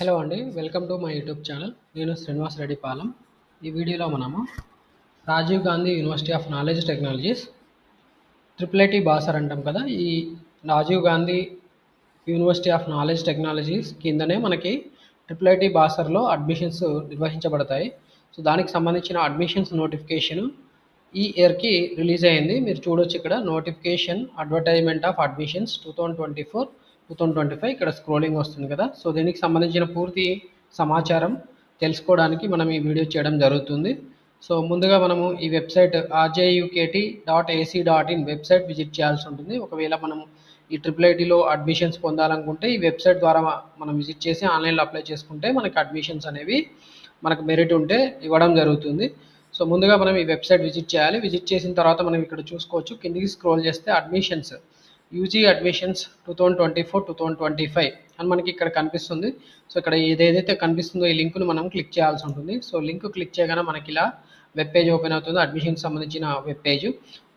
Hello అండి. Welcome to my YouTube channel. నేను శ్రీనివాస్ రెడ్డి పాలెం. ఈ వీడియోలో మనము Rajiv Gandhi university of knowledge technologies triple IT Basar అంటాం కదా. ఈ Rajiv Gandhi university of knowledge technologies కిందనే మనకి ట్రిపుల్ ఐటీ బాసర్లో అడ్మిషన్స్ నిర్వహించబడతాయి. సో దానికి సంబంధించిన అడ్మిషన్స్ నోటిఫికేషన్ ఈ ఇయర్కి రిలీజ్ అయింది. మీరు చూడొచ్చు ఇక్కడ నోటిఫికేషన్ అడ్వర్టైజ్మెంట్ ఆఫ్ అడ్మిషన్స్ 2024-2025 ఇక్కడ స్క్రోలింగ్ వస్తుంది కదా. సో దీనికి సంబంధించిన పూర్తి సమాచారం తెలుసుకోవడానికి మనం ఈ వీడియో చేయడం జరుగుతుంది. సో ముందుగా మనము ఈ వెబ్సైట్ rjukt.ac.in వెబ్సైట్ విజిట్ చేయాల్సి ఉంటుంది. ఒకవేళ మనం ఈ ట్రిపుల్ ఐటీలో అడ్మిషన్స్ పొందాలనుకుంటే ఈ వెబ్సైట్ ద్వారా మనం విజిట్ చేసి ఆన్లైన్లో అప్లై చేసుకుంటే మనకి అడ్మిషన్స్ అనేవి మనకు మెరిట్ ఉంటే ఇవ్వడం జరుగుతుంది. సో ముందుగా మనం ఈ వెబ్సైట్ విజిట్ చేయాలి. విజిట్ చేసిన తర్వాత మనం ఇక్కడ చూసుకోవచ్చు, కిందికి స్క్రోల్ చేస్తే అడ్మిషన్స్ యూజీ అడ్మిషన్స్ 2024-2025 అని మనకి ఇక్కడ కనిపిస్తుంది. సో ఇక్కడ ఏదైతే కనిపిస్తుందో ఈ లింక్ను మనం క్లిక్ చేయాల్సి ఉంటుంది. సో లింక్ క్లిక్ చేయగానే మనకి ఇలా వెబ్ పేజ్ ఓపెన్ అవుతుంది, అడ్మిషన్కి సంబంధించిన వెబ్ పేజ్.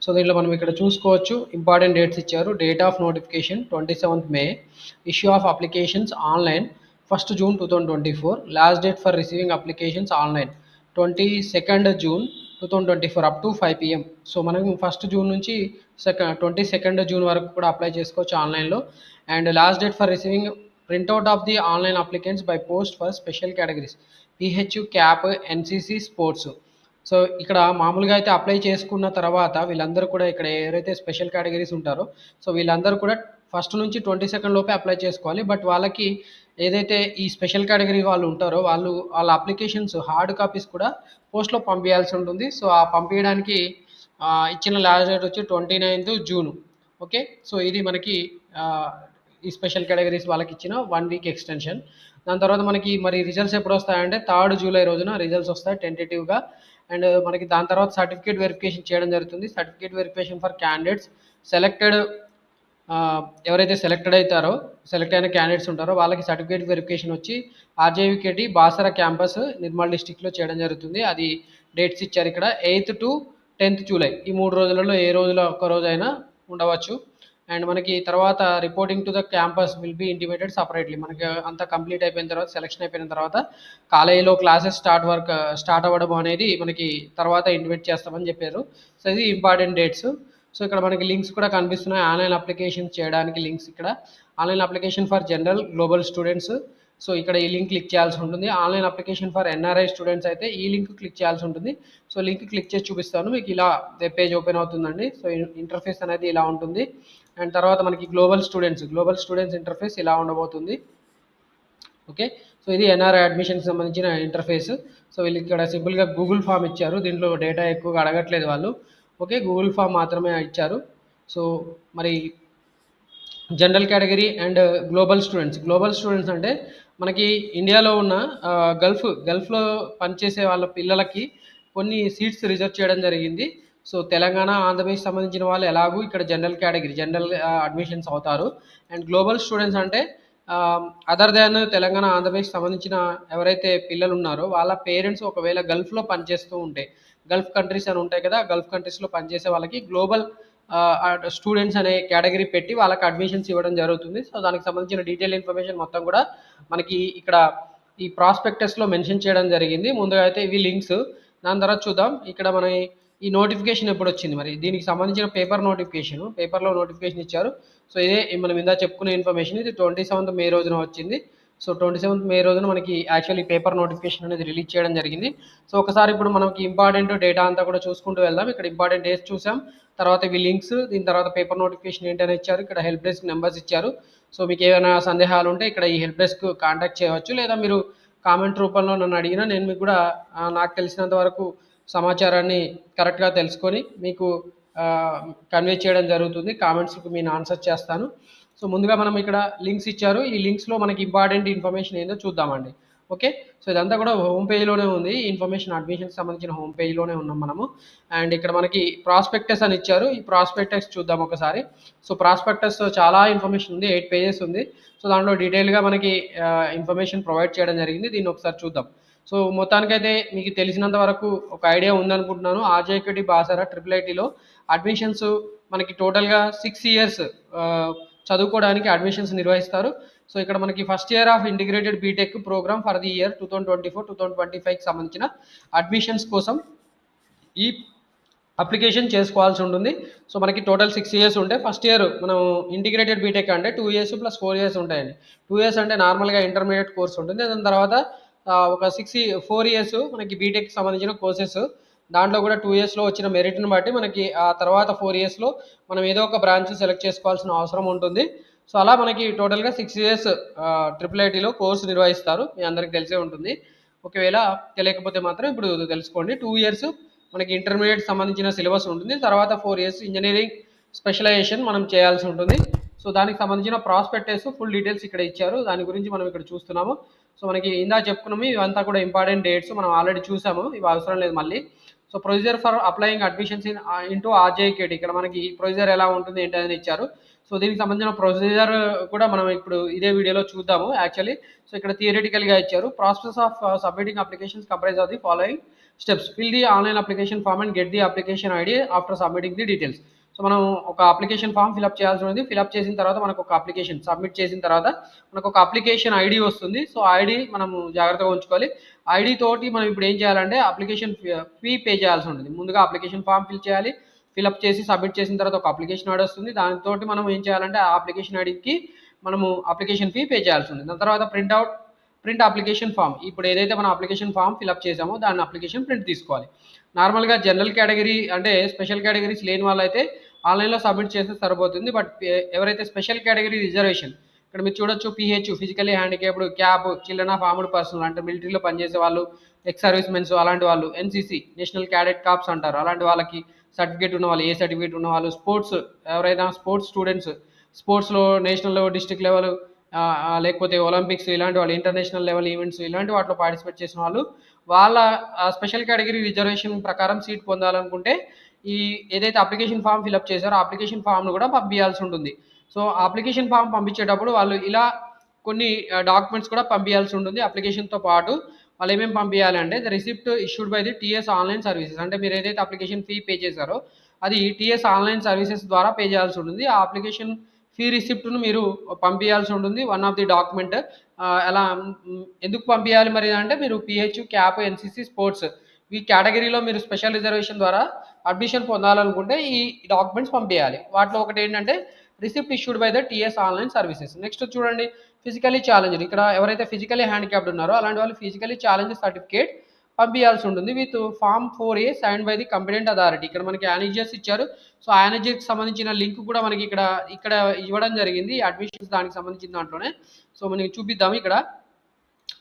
సో దీంట్లో మనం ఇక్కడ చూసుకోవచ్చు, ఇంపార్టెంట్ డేట్స్ ఇచ్చారు. Date of notification 27th May, issue of applications online 1st June 2024, last date for receiving applications online 22nd June 2024 up to 5 PM. So మనం 1st June నుంచి 22nd June వరకు కూడా apply చేసుకోవచ్చు ఆన్లైన్లో. And last date for receiving printout of the online applicants by post for special categories PHU, cap, NCC, sports. So ఇక్కడ మామూలుగా అయితే apply చేసుకున్న తర్వాత వీళ్ళందరూ కూడా ఇక్కడ ఎవరైతే స్పెషల్ కేటగిరీస్ ఉంటారో సో వీళ్ళందరూ కూడా 1st నుంచి 22nd లోపే అప్లై చేసుకోవాలి. బట్ వాళ్ళకి ఏదైతే ఈ స్పెషల్ కేటగిరీ వాళ్ళు ఉంటారో వాళ్ళ అప్లికేషన్స్ హార్డ్ కాపీస్ కూడా పోస్ట్లో పంపించాల్సి ఉంటుంది. సో ఆ పంపించడానికి ఇచ్చిన లాస్ట్ డేట్ వచ్చి 29th June. ఓకే, సో ఇది మనకి ఈ స్పెషల్ కేటగిరీస్ వాళ్ళకి ఇచ్చిన 1 week ఎక్స్టెన్షన్. దాని తర్వాత మనకి మరి రిజల్ట్స్ ఎప్పుడు వస్తాయంటే 3rd July రోజున రిజల్ట్స్ వస్తాయి టెంటేటివ్గా. అండ్ మనకి దాని తర్వాత సర్టిఫికేట్ వెరిఫికేషన్ చేయడం జరుగుతుంది. Certificate verification for candidates selected, ఎవరైతే సెలెక్ట్ అయిన క్యాండిడేట్స్ ఉంటారో వాళ్ళకి సర్టిఫికేట్ వెరిఫికేషన్ వచ్చి RJUKT బాసర క్యాంపస్ నిర్మల్ డిస్టిక్లో చేయడం జరుగుతుంది. అది డేట్స్ ఇచ్చారు ఇక్కడ 8th to 10th July. ఈ 3 రోజులలో ఏ రోజులో ఒక్క రోజైనా ఉండవచ్చు. అండ్ మనకి తర్వాత reporting to the campus will be intimated separately. మనకి అంతా కంప్లీట్ అయిపోయిన తర్వాత, సెలక్షన్ అయిపోయిన తర్వాత కాలేజీలో క్లాసెస్ స్టార్ట్ అవ్వడం అనేది మనకి తర్వాత ఇంటిమేట్ చేస్తామని చెప్పారు. సో ఇది ఇంపార్టెంట్ డేట్స్. సో ఇక్కడ మనకి లింక్స్ కూడా కనిపిస్తున్నాయి, ఆన్లైన్ అప్లికేషన్ చేయడానికి లింక్స్. ఇక్కడ online application for general global students, so ఇక్కడ ఈ లింక్ క్లిక్ చేయాల్సి ఉంటుంది. Online application for NRI students అయితే ఈ లింక్ క్లిక్ చేయాల్సి ఉంటుంది. సో లింక్ క్లిక్ చేసి చూపిస్తాను మీకు, ఇలా వెబ్ పేజ్ ఓపెన్ అవుతుందండి. సో ఇంటర్ఫేస్ అనేది ఇలా ఉంటుంది. అండ్ తర్వాత మనకి గ్లోబల్ స్టూడెంట్స్ ఇంటర్ఫేస్ ఇలా ఉండబోతుంది. ఓకే, సో ఇది NRI అడ్మిషన్కి సంబంధించిన ఇంటర్ఫేస్. సో వీళ్ళు ఇక్కడ సింపుల్గా గూగుల్ ఫామ్ ఇచ్చారు, దీంట్లో డేటా ఎక్కువగా అడగట్లేదు వాళ్ళు. ఓకే, గూగుల్ ఫామ్ మాత్రమే ఇచ్చారు. సో మరి general category and global students అంటే మనకి ఇండియాలో ఉన్న గల్ఫ్లో పనిచేసే వాళ్ళ పిల్లలకి కొన్ని సీట్స్ రిజర్వ్ చేయడం జరిగింది. సో తెలంగాణ, ఆంధ్రప్రదేశ్ సంబంధించిన వాళ్ళు ఎలాగూ ఇక్కడ జనరల్ అడ్మిషన్స్ అవుతారు. అండ్ గ్లోబల్ స్టూడెంట్స్ అంటే అదర్ దాన్ తెలంగాణ, ఆంధ్రప్రదేశ్ సంబంధించిన ఎవరైతే పిల్లలు ఉన్నారో వాళ్ళ పేరెంట్స్ ఒకవేళ గల్ఫ్లో పనిచేస్తూ ఉంటే, గల్ఫ్ కంట్రీస్ అని ఉంటాయి కదా, గల్ఫ్ కంట్రీస్లో పనిచేసే వాళ్ళకి గ్లోబల్ స్టూడెంట్స్ అనే కేటగిరీ పెట్టి వాళ్ళకి అడ్మిషన్స్ ఇవ్వడం జరుగుతుంది. సో దానికి సంబంధించిన డీటెయిల్ ఇన్ఫర్మేషన్ మొత్తం కూడా మనకి ఇక్కడ ఈ ప్రాస్పెక్టస్లో మెన్షన్ చేయడం జరిగింది. ముందుగా అయితే ఇవి లింక్స్. దాని తర్వాత చూద్దాం ఇక్కడ మన ఈ నోటిఫికేషన్ ఎప్పుడు వచ్చింది. మరి దీనికి సంబంధించిన పేపర్లో నోటిఫికేషన్ ఇచ్చారు. సో ఇదే మనం ఇందా చెప్పుకునే ఇన్ఫర్మేషన్. ఇది 27th May రోజున వచ్చింది. సో 27th May రోజున మనకి యాక్చువల్లీ పేపర్ నోటిఫికేషన్ అనేది రిలీజ్ చేయడం జరిగింది. సో ఒకసారి ఇప్పుడు మనకి ఇంపార్టెంట్ డేటా అంతా కూడా చూసుకుంటూ వెళ్దాం. ఇక్కడ ఇంపార్టెంట్ డేట్స్ చూసాం, తర్వాత ఇవి లింక్స్, దీని తర్వాత పేపర్ నోటిఫికేషన్ ఏంటనే ఇచ్చారు. ఇక్కడ హెల్ప్ డెస్క్ నెంబర్స్ ఇచ్చారు. సో మీకు ఏమైనా సందేహాలు ఉంటే ఇక్కడ ఈ హెల్ప్ డెస్క్ కాంటాక్ట్ చేయవచ్చు, లేదా మీరు కామెంట్ రూపంలో నన్ను అడిగినా నేను మీకు కూడా నాకు తెలిసినంత వరకు సమాచారాన్ని కరెక్ట్గా తెలుసుకొని మీకు కన్వే చేయడం జరుగుతుంది. కామెంట్స్కి నేను ఆన్సర్ చేస్తాను. సో ముందుగా మనం ఇక్కడ లింక్స్ ఇచ్చారు. ఈ లింక్స్లో మనకి ఇంపార్టెంట్ ఇన్ఫర్మేషన్ ఏందో చూద్దామండి. ఓకే, సో ఇదంతా కూడా హోమ్ పేజ్లోనే ఉంది. ఇన్ఫర్మేషన్ అడ్మిషన్కి సంబంధించిన హోమ్ పేజ్లోనే ఉన్నాం మనము. అండ్ ఇక్కడ మనకి ప్రాస్పెక్టస్ అని ఇచ్చారు. ఈ ప్రాస్పెక్టస్ చూద్దాం ఒకసారి. సో ప్రాస్పెక్టస్ చాలా ఇన్ఫర్మేషన్ ఉంది, 8 pages ఉంది. సో దాంట్లో డీటెయిల్గా మనకి ఇన్ఫర్మేషన్ ప్రొవైడ్ చేయడం జరిగింది. దీన్ని ఒకసారి చూద్దాం. సో మొత్తానికైతే మీకు తెలిసినంత వరకు ఒక ఐడియా ఉందనుకుంటున్నాను. RJUKT బాసర ట్రిపుల్ ఐటీలో అడ్మిషన్స్ మనకి టోటల్గా 6 years చదువుకోవడానికి అడ్మిషన్స్ నిర్వహిస్తారు. సో ఇక్కడ మనకి first year of integrated BTech program for the year 2024-2025కి సంబంధించిన అడ్మిషన్స్ కోసం ఈ అప్లికేషన్ చేసుకోవాల్సి ఉంటుంది. సో మనకి టోటల్ 6 ఇయర్స్ ఉంటాయి. ఫస్ట్ ఇయర్ మనం ఇంటిగ్రేటెడ్ బీటెక్ అంటే 2 ఇయర్స్ ప్లస్ 4 ఇయర్స్ ఉంటాయండి. 2 ఇయర్స్ అంటే నార్మల్గా ఇంటర్మీడియట్ కోర్స్ ఉంటుంది. దాని తర్వాత ఒక 4 ఇయర్స్ మనకి బీటెక్ సంబంధించిన కోర్సెస్. దాంట్లో కూడా 2 ఇయర్స్లో వచ్చిన మెరిట్ని బట్టి మనకి ఆ తర్వాత 4 ఇయర్స్లో మనం ఏదో ఒక బ్రాంచ్ సెలెక్ట్ చేసుకోవాల్సిన అవసరం ఉంటుంది. సో అలా మనకి టోటల్గా 6 ఇయర్స్ IIITలో కోర్సు నిర్వహిస్తారు. మీ అందరికి తెలిసే ఉంటుంది. ఒకవేళ తెలియకపోతే మాత్రం ఇప్పుడు తెలుసుకోండి. 2 ఇయర్స్ మనకి ఇంటర్మీడియట్ సంబంధించిన సిలబస్ ఉంటుంది. తర్వాత 4 ఇయర్స్ ఇంజనీరింగ్ స్పెషలైజేషన్ మనం చేయాల్సి ఉంటుంది. సో దానికి సంబంధించిన ప్రాస్పెక్టస్ ఫుల్ డీటెయిల్స్ ఇక్కడ ఇచ్చారు. దాని గురించి మనం ఇక్కడ చూస్తున్నాము. సో మనకి ఇందాక చెప్పుకున్నాము, ఇవంతా కూడా ఇంపార్టెంట్ డేట్స్ మనం ఆల్రెడీ చూసాము, ఇవి అవసరం లేదు మళ్ళీ. So procedure for applying admissions into RGUKT, ఇక్కడ మనకి ప్రొసీజర్ ఎలా ఉంటుంది ఏంటి అని ఇచ్చారు. సో దీనికి సంబంధించిన ప్రొసీజర్ కూడా మనం ఇప్పుడు ఇదే వీడియోలో చూద్దాము యాక్చువల్లీ. సో ఇక్కడ థియరిటికల్గా ఇచ్చారు. Process of submitting applications comprise of the following steps. Fill the online application form and get the application ID after submitting the details. So మనం ఒక అప్లికేషన్ ఫామ్ ఫిల్అప్ చేయాల్సి ఉంటుంది. ఫిల్అప్ చేసిన తర్వాత మనకు ఒక అప్లికేషన్ సబ్మిట్ చేసిన తర్వాత మనకు ఒక అప్లికేషన్ ఐడి వస్తుంది. సో ఐడి మనము జాగ్రత్తగా ఉంచుకోవాలి. ఐడి తోటి మనం ఇప్పుడు ఏం చేయాలంటే అప్లికేషన్ ఫీ పే చేయాల్సి ఉంటుంది. ముందుగా అప్లికేషన్ ఫామ్ ఫిల్ చేయాలి. ఫిల్అప్ చేసి సబ్మిట్ చేసిన తర్వాత ఒక అప్లికేషన్ ఐడి వస్తుంది. దానితోటి మనం ఏం చేయాలంటే ఆ అప్లికేషన్ ఐడికి మనము అప్లికేషన్ ఫీ పే చేయాల్సి ఉంటుంది. దాని తర్వాత ప్రింట్ అప్లికేషన్ ఫామ్, ఇప్పుడు ఏదైతే మనం అప్లికేషన్ ఫామ్ ఫిల్అప్ చేసామో దాని అప్లికేషన్ ప్రింట్ తీసుకోవాలి. నార్మల్గా జనరల్ కేటగిరీ అంటే స్పెషల్ కేటగిరీస్ లేని వాళ్ళైతే ఆన్లైన్లో సబ్మిట్ చేస్తే సరిపోతుంది. బట్ ఎవరైతే స్పెషల్ కేటగిరీ రిజర్వేషన్, ఇక్కడ మీరు చూడొచ్చు pH physically handicapped, cap children of armed personal అంటే మిలిటరీలో పనిచేసే వాళ్ళు, ఎక్స్ సర్వీస్ మెన్స్ అలాంటి వాళ్ళు, ఎన్సీసీ నేషనల్ క్యాడెట్ కాప్స్ అంటారు అలాంటి వాళ్ళకి సర్టిఫికేట్ ఉన్న వాళ్ళు, ఏ సర్టిఫికేట్ ఉన్న వాళ్ళు, స్పోర్ట్స్ ఎవరైనా స్పోర్ట్స్ స్టూడెంట్స్ స్పోర్ట్స్లో నేషనల్ లెవెల్, డిస్ట్రిక్ట్ లెవెల్, లేకపోతే ఒలింపిక్స్ ఇలాంటి వాళ్ళు, ఇంటర్నేషనల్ లెవెల్ ఈవెంట్స్ ఇలాంటి వాటిలో పార్టిసిపేట్ చేసిన వాళ్ళు, వాళ్ళ స్పెషల్ కేటగిరీ రిజర్వేషన్ ప్రకారం సీట్ పొందాలనుకుంటే ఈ ఏదైతే అప్లికేషన్ ఫామ్ ఫిల్అప్ చేశారో ఆ అప్లికేషన్ ఫామ్ను కూడా పంపించాల్సి ఉంటుంది. సో అప్లికేషన్ ఫామ్ పంపించేటప్పుడు వాళ్ళు ఇలా కొన్ని డాక్యుమెంట్స్ కూడా పంపించాల్సి ఉంటుంది. అప్లికేషన్తో పాటు వాళ్ళు ఏమేమి పంపించాలి అంటే the receipt issued by the TS online services, అంటే మీరు ఏదైతే అప్లికేషన్ ఫీ పే చేశారో అది టీఎస్ ఆన్లైన్ సర్వీసెస్ ద్వారా పే చేయాల్సి ఉంటుంది. ఆ అప్లికేషన్ ఫీ రిసిప్ట్ను మీరు పంపించాల్సి ఉంటుంది. వన్ ఆఫ్ ది డాక్యుమెంట్ ఎలా ఎందుకు పంపించాలి మరి అంటే మీరు పిహెచ్, క్యాప్, ఎన్సీసీ, స్పోర్ట్స్ ఈ కేటగిరీలో మీరు స్పెషల్ రిజర్వేషన్ ద్వారా అడ్మిషన్ పొందాలనుకుంటే ఈ డాక్యుమెంట్స్ పంపించాలి. వాటిలో ఒకటి ఏంటంటే receipt issued by the TS online services. Next చూడండి ఫిజికలీ ఛాలెంజ్డ్, ఇక్కడ ఎవరైతే ఫిజికలీ హ్యాండిక్యాప్డ్ ఉన్నారో అలాంటి వాళ్ళు ఫిజికలీ ఛాలెంజ్ సర్టిఫికేట్ పంపించాల్సి ఉంటుంది with form 4A sign by the competent authority. ఇక్కడ మనకి యానెక్జర్స్ ఇచ్చారు. సో యానెక్జర్కి సంబంధించిన లింక్ కూడా మనకి ఇక్కడ ఇవ్వడం జరిగింది అడ్మిషన్స్ దానికి సంబంధించిన దాంట్లోనే. సో మనకి చూపిద్దాము ఇక్కడ.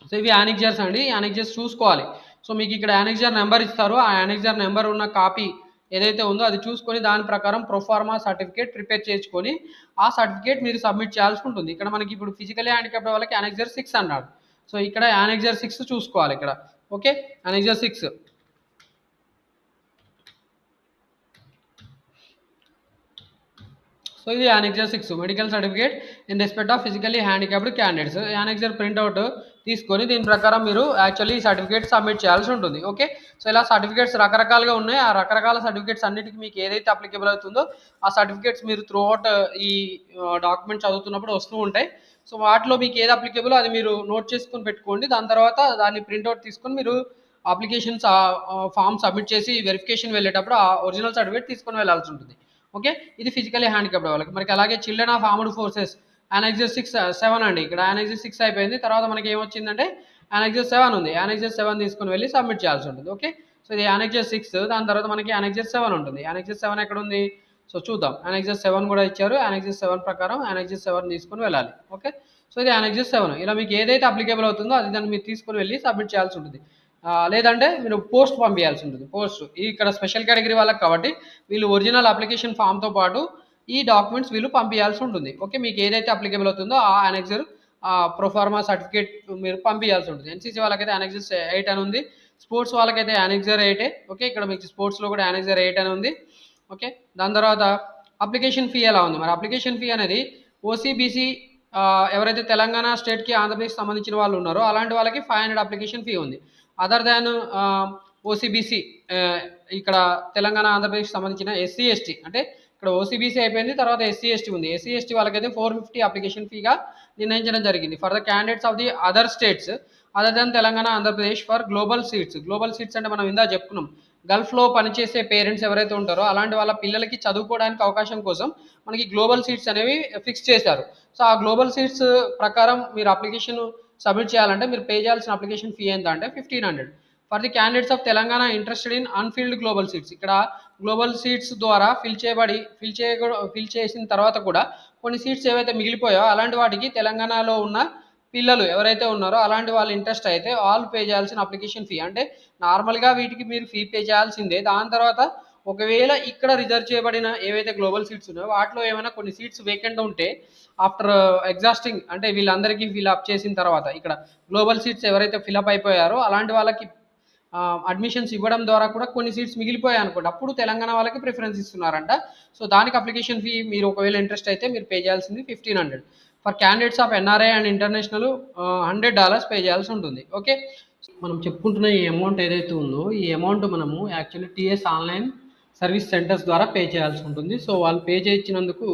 సో ఇవి యానెక్జర్స్ అండి, యానెక్జర్స్ చూసుకోవాలి. సో మీకు ఇక్కడ యానెక్జర్ నెంబర్ ఇస్తారు. ఆ యానెక్జర్ నెంబర్ ఉన్న కాపీ ఏదైతే ఉందో అది చూసుకొని దాని ప్రకారం ప్రొఫార్మా సర్టిఫికేట్ ప్రిపేర్ చేసుకొని ఆ సర్టిఫికేట్ మీరు సబ్మిట్ చేయాల్సి ఉంటుంది. ఇక్కడ మనకి ఇప్పుడు ఫిజికలీ హ్యాండిక్యాప్డ్ వాళ్ళకి యానెక్జర్ 6 అన్నాడు. సో ఇక్కడ యానెక్జర్ 6 చూసుకోవాలి ఇక్కడ. ఓకే, యానెక్జర్ 6. సో ఇది annexure 6 medical certificate in respect of physically handicapped candidates. Annexure printout తీసుకొని దీని ప్రకారం మీరు యాక్చువల్లీ సర్టిఫికేట్ సబ్మిట్ చేయాల్సి ఉంటుంది. ఓకే, సో ఇలా సర్టిఫికేట్స్ రకరకాలుగా ఉన్నాయి. ఆ రకరకాల సర్టిఫికేట్స్ అన్నిటికీ మీకు ఏదైతే అప్లికేబుల్ అవుతుందో ఆ సర్టిఫికేట్స్ మీరు త్రూ అవుట్ ఈ డాక్యుమెంట్ చదువుతున్నప్పుడు వస్తూ ఉంటాయి. సో వాటిలో మీకు ఏది అప్లికేబుల్ అది మీరు నోట్ చేసుకొని పెట్టుకోండి. దాని తర్వాత దాన్ని ప్రింట్అవుట్ తీసుకొని మీరు అప్లికేషన్స్ ఫామ్ సబ్మిట్ చేసి వెరిఫికేషన్ వెళ్ళేటప్పుడు ఆ ఒరిజినల్ సర్టిఫికేట్ తీసుకొని వెళ్ళాల్సి ఉంటుంది. ఓకే, ఇది ఫిజికలీ హ్యాండిక్యాప్డ్ వాళ్ళకి. మనకి అలాగే చిల్డ్రన్ ఆఫ్ ఆర్మ్డ్ ఫోర్సెస్ యానెక్జర్ 7 అండి. ఇక్కడ యానెక్జర్ 6 అయిపోయింది. తర్వాత మనకి ఏమొచ్చిందంటే యానెక్జర్ 7 ఉంది. యానెక్జర్ 7 తీసుకొని వెళ్ళి సబ్మిట్ చేయాల్సి ఉంటుంది. ఓకే, సో ఇది యానెక్జర్ 6. దాని తర్వాత మనకి యానెక్జర్ 7 ఉంటుంది. యానెక్జర్ 7 ఎక్కడ ఉంది? సో చూద్దాం. యానెక్జర్ 7 కూడా ఇచ్చారు. యానెక్జర్ 7 ప్రకారం యానెక్జర్ 7 తీసుకొని వెళ్ళాలి. ఓకే, సో ఇది యానెక్జర్ 7. ఇలా మీకు ఏదైతే అప్లికేబుల్ అవుతుందో అది దాన్ని మీరు తీసుకొని వెళ్ళి సబ్మిట్ చేయాల్సి ఉంటుంది. లేదంటే మీరు పోస్ట్ పంపించాల్సి ఉంటుంది. పోస్ట్ ఇక్కడ స్పెషల్ కేటగిరీ వాళ్ళకి కాబట్టి వీళ్ళు ఒరిజినల్ అప్లికేషన్ ఫామ్తో పాటు ఈ డాక్యుమెంట్స్ వీళ్ళు పంపించాల్సి ఉంటుంది. ఓకే, మీకు ఏదైతే అప్లికేబుల్ అవుతుందో ఆ యానెక్జర్ ప్రొఫార్మా సర్టిఫికేట్ మీరు పంపించాల్సి ఉంటుంది. ఎన్సీసీ వాళ్ళకైతే యానెక్జర్ 8 అని ఉంది. స్పోర్ట్స్ వాళ్ళకైతే యానెక్జర్ 8. ఓకే, ఇక్కడ మీకు స్పోర్ట్స్లో కూడా యానెక్జర్ 8 అని ఉంది. ఓకే, దాని తర్వాత అప్లికేషన్ ఫీ ఎలా ఉంది మరి? అప్లికేషన్ ఫీ అనేది ఓసీబీసీ ఎవరైతే తెలంగాణ స్టేట్కి ఆంధ్రప్రదేశ్ సంబంధించిన వాళ్ళు ఉన్నారో అలాంటి వాళ్ళకి 500 అప్లికేషన్ ఫీ ఉంది. అదర్ దాన్ ఓసీబీసీ ఇక్కడ తెలంగాణ ఆంధ్రప్రదేశ్ సంబంధించిన ఎస్సీ ఎస్టీ అంటే ఇక్కడ ఓసీబీసీ అయిపోయింది. తర్వాత ఎస్సీ ఎస్టీ ఉంది. ఎస్సీ ఎస్టీ వాళ్ళకైతే 450 అప్లికేషన్ ఫీగా నిర్ణయించడం జరిగింది. For the candidates of the other states other than Telangana, Andhra Pradesh for global seats. Global seats అంటే మనం ఇందా చెప్పుకున్నాం. గల్ఫ్లో పనిచేసే పేరెంట్స్ ఎవరైతే ఉంటారో అలాంటి వాళ్ళ పిల్లలకి చదువుకోవడానికి అవకాశం కోసం మనకి గ్లోబల్ సీట్స్ అనేవి ఫిక్స్ చేశారు. సో ఆ గ్లోబల్ సీట్స్ ప్రకారం మీరు అప్లికేషన్ సబ్మిట్ చేయాలంటే మీరు పే చేయాల్సిన అప్లికేషన్ ఫీ ఎంత అంటే 1500. For the candidates of Telangana interested in unfilled global seats. ఇక్కడ గ్లోబల్ సీట్స్ ద్వారా ఫిల్ చేసిన తర్వాత కూడా కొన్ని సీట్స్ ఏవైతే మిగిలిపోయాయో అలాంటి వాటికి తెలంగాణలో ఉన్న పిల్లలు ఎవరైతే ఉన్నారో అలాంటి వాళ్ళు ఇంట్రెస్ట్ అయితే వాళ్ళు పే చేయాల్సిన అప్లికేషన్ ఫీ. అంటే నార్మల్గా వీటికి మీరు ఫీ పే చేయాల్సిందే. దాని తర్వాత ఒకవేళ ఇక్కడ రిజర్వ్ చేయబడిన ఏవైతే గ్లోబల్ సీట్స్ ఉన్నాయో వాటిలో ఏమైనా కొన్ని సీట్స్ వేకెంట్ ఉంటే ఆఫ్టర్ ఎగ్జాస్టింగ్ అంటే వీళ్ళందరికీ ఫిల్అప్ చేసిన తర్వాత ఇక్కడ గ్లోబల్ సీట్స్ ఎవరైతే ఫిల్అప్ అయిపోయారో అలాంటి వాళ్ళకి అడ్మిషన్స్ ఇవ్వడం ద్వారా కూడా కొన్ని సీట్స్ మిగిలిపోయాయి అనుకోండి, అప్పుడు తెలంగాణ వాళ్ళకి ప్రిఫరెన్స్ ఇస్తున్నారంట. సో దానికి అప్లికేషన్ ఫీ మీరు ఒకవేళ ఇంట్రెస్ట్ అయితే మీరు పే చేయాల్సింది 1500. For candidates of NRI and international $100 pay చేయాల్సి ఉంటుంది. ఓకే, మనం చెప్పుకుంటున్న ఈ అమౌంట్ ఏదైతే ఉందో ఈ అమౌంట్ మనము actually TS online service centres ద్వారా పే చేయాల్సి ఉంటుంది. సో వాళ్ళు పే చేయించినందుకు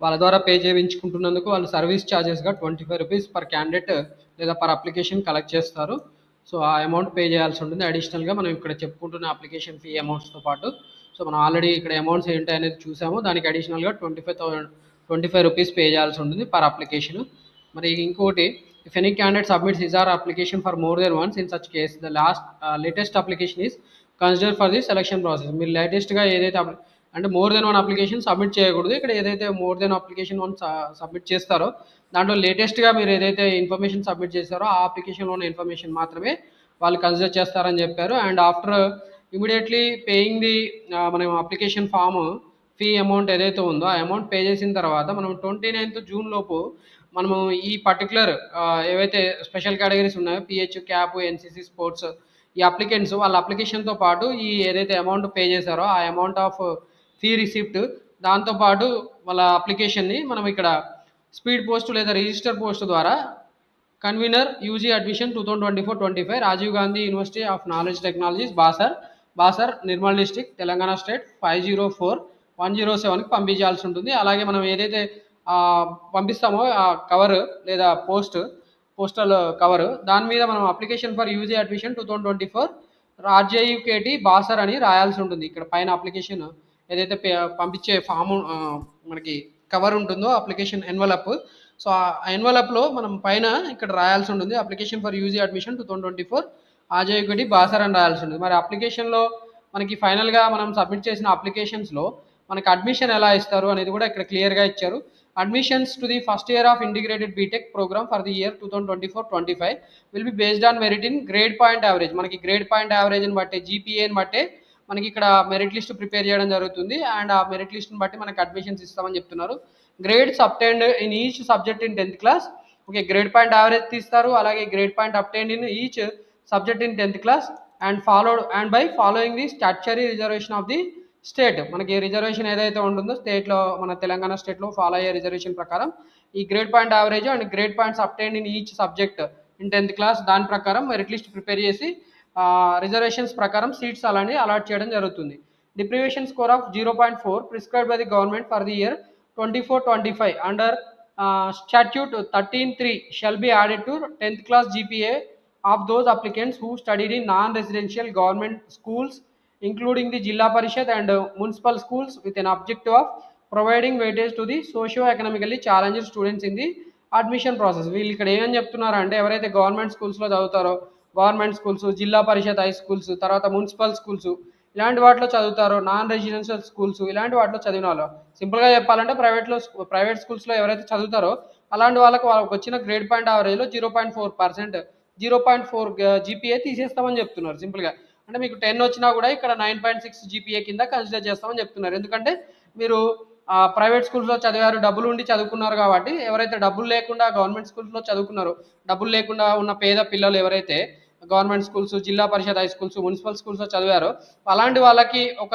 వాళ్ళ ద్వారా పే చేయించుకుంటున్నందుకు వాళ్ళు సర్వీస్ ఛార్జెస్గా ₹25 పర్ క్యాండిడేట్ లేదా పర్ అప్లికేషన్ కలెక్ట్ చేస్తారు. సో ఆ అమౌంట్ పే చేయాల్సి ఉంటుంది. అడిషనల్గా మనం ఇక్కడ చెప్పుకుంటున్న అప్లికేషన్ ఫీ అమౌంట్స్తో పాటు సో మనం ఆల్రెడీ ఇక్కడ అమౌంట్స్ ఏంటి అనేది చూసాము. దానికి అడిషనల్గా ₹25 పే చేయాల్సి ఉంటుంది పర్ అప్లికేషన్. మరి ఇంకోటి, if any candidate submits his or application for more than once in such case the latest application is consider for the selection process. మీరు లేటెస్ట్గా ఏదైతే అంటే more than one application submit చేయకూడదు. ఇక్కడ ఏదైతే more than application one submit చేస్తారో దాంట్లో లేటెస్ట్గా మీరు ఏదైతే ఇన్ఫర్మేషన్ సబ్మిట్ చేస్తారో ఆ అప్లికేషన్లో ఉన్న ఇన్ఫర్మేషన్ మాత్రమే వాళ్ళు కన్సిడర్ చేస్తారని చెప్పారు. And after immediately paying the మనం అప్లికేషన్ ఫామ్ ఫీ అమౌంట్ ఏదైతే ఉందో ఆ అమౌంట్ పే చేసిన తర్వాత మనం 29th జూన్ లోపు మనము ఈ పర్టికులర్ ఏవైతే స్పెషల్ కేటగిరీస్ ఉన్నాయో పిహెచ్, క్యాప్, ఎన్సీసీ, స్పోర్ట్స్ ఈ అప్లికెంట్స్ వాళ్ళ అప్లికేషన్తో పాటు ఈ ఏదైతే అమౌంట్ పే చేశారో ఆ అమౌంట్ ఆఫ్ ఫీ రిసిప్ట్ దాంతోపాటు వాళ్ళ అప్లికేషన్ని మనం ఇక్కడ స్పీడ్ పోస్ట్ లేదా రిజిస్టర్ పోస్ట్ ద్వారా convener UG admission 2024-25 Rajiv Gandhi university of knowledge technologies Basar Nirmal district Telangana state 504107కి పంపించాల్సి ఉంటుంది. అలాగే మనం ఏదైతే పంపిస్తామో ఆ కవర్ లేదా పోస్టల్ కవర్ దాని మీద మనం application for UG admission 2024 RGUKT Basar అని రాయాల్సి ఉంటుంది. ఇక్కడ పైన అప్లికేషన్ ఏదైతే పంపించే ఫామ్ మనకి కవర్ ఉంటుందో అప్లికేషన్ ఎన్వలప్, సో ఆ ఎన్వలప్లో మనం పైన ఇక్కడ రాయాల్సి ఉంటుంది application for UG admission 2024 RGUKT Basar అని రాయాల్సి ఉంటుంది. మరి అప్లికేషన్లో మనకి ఫైనల్గా మనం సబ్మిట్ చేసిన అప్లికేషన్స్లో మనకి అడ్మిషన్ ఎలా ఇస్తారు అనేది కూడా ఇక్కడ క్లియర్గా ఇచ్చారు. Admissions to the first year of integrated BTech program for the year 2024-25 will be based on merit in grade point average. మనకి గ్రేడ్ పాయింట్ యావరేజ్ని బట్టి జీపీఏని బట్టే మనకి ఇక్కడ మెరిట్ లిస్ట్ ప్రిపేర్ చేయడం జరుగుతుంది. అండ్ ఆ మెరిట్ లిస్ట్ని బట్టి మనకి అడ్మిషన్స్ ఇస్తామని చెప్తున్నారు. Grades obtained in each subject in 10th class. Okay, grade point average తీస్తారు. అలాగే grade point obtained in each subject in 10th class and by following the statutory reservation of the state. మనకి reservation ఏదైతే ఉంటుందో స్టేట్లో మన తెలంగాణ స్టేట్లో follow అయ్యే reservation ప్రకారం ఈ grade point average and grade points obtained in each subject in 10th class దాని ప్రకారం మెరిట్ లిస్ట్ ప్రిపేర్ చేసి రిజర్వేషన్స్ ప్రకారం సీట్స్ అలానే అలాట్ చేయడం జరుగుతుంది. Deprivation score of 0.4 prescribed by the government for the year 24-25 under statute 13(3) shall be added to 10th class GPA of those applicants who studied in non-residential government schools including the Jilla Parishad and municipal schools with an objective of providing weightage to the socio-economically challenged students in the admission process. వీళ్ళు ఇక్కడ ఏమని చెప్తున్నారు అంటే ఎవరైతే government స్కూల్స్లో చదువుతారో government schools, జిల్లా పరిషత్ high schools, తర్వాత municipal schools ఇలాంటి వాటిలో చదువుతారో నాన్ రెసిడెన్షియల్ స్కూల్స్ ఇలాంటి వాటిలో చదివిన వాళ్ళు సింపుల్గా చెప్పాలంటే ప్రైవేట్ స్కూల్స్లో ఎవరైతే చదువుతారో అలాంటి వాళ్ళకి వచ్చిన గ్రేడ్ పాయింట్ యావరేజ్లో 0.4% 0.4 జీపీఏ తీసేస్తామని చెప్తున్నారు సింపుల్గా. అంటే మీకు 10 వచ్చినా కూడా ఇక్కడ 9.6 జీపీఏ కింద కన్సిడర్ చేస్తామని చెప్తున్నారు. ఎందుకంటే మీరు ప్రైవేట్ స్కూల్స్లో చదివారు, డబ్బులు ఉండి చదువుకున్నారు కాబట్టి ఎవరైతే డబ్బులు లేకుండా గవర్నమెంట్ స్కూల్స్లో చదువుకున్నారో డబ్బులు లేకుండా ఉన్న పేద పిల్లలు ఎవరైతే గవర్నమెంట్ స్కూల్స్, జిల్లా పరిషత్ హై స్కూల్స్, మున్సిపల్ స్కూల్స్లో చదివారో అలాంటి వాళ్ళకి ఒక